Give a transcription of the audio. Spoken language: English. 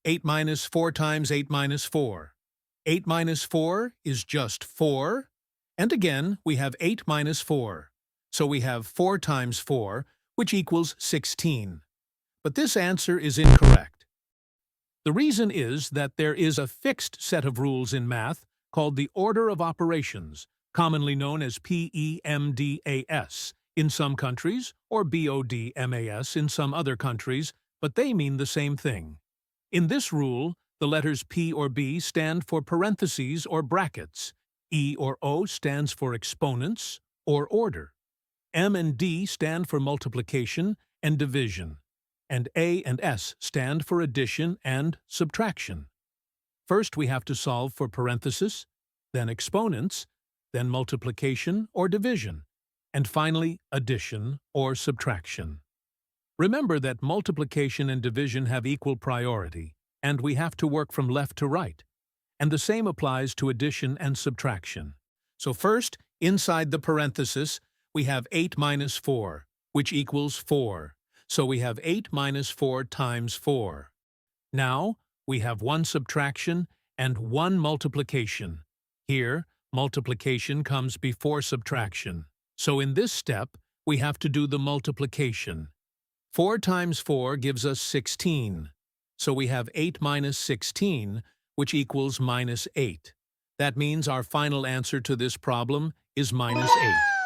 8 minus 4 times 8 minus 4. 8 minus 4 is just 4. And again, we have 8 minus 4. So we have 4 times 4, which equals 16. But this answer is incorrect. The reason is that there is a fixed set of rules in math called the order of operations, commonly known as PEMDAS in some countries, or BODMAS in some other countries, but they mean the same thing. In this rule, the letters P or B stand for parentheses or brackets, E or O stands for exponents or order, M and D stand for multiplication and division, and A and S stand for addition and subtraction. First, we have to solve for parentheses, then exponents, then multiplication or division, and finally addition or subtraction. Remember that multiplication and division have equal priority, and we have to work from left to right. And the same applies to addition and subtraction. So first, inside the parenthesis, we have 8 minus 4, which equals 4. So we have 8 minus 4 times 4. Now, we have one subtraction and one multiplication. Here, multiplication comes before subtraction. So in this step, we have to do the multiplication. 4 times 4 gives us 16. So we have 8 minus 16, which equals minus 8. That means our final answer to this problem is minus 8.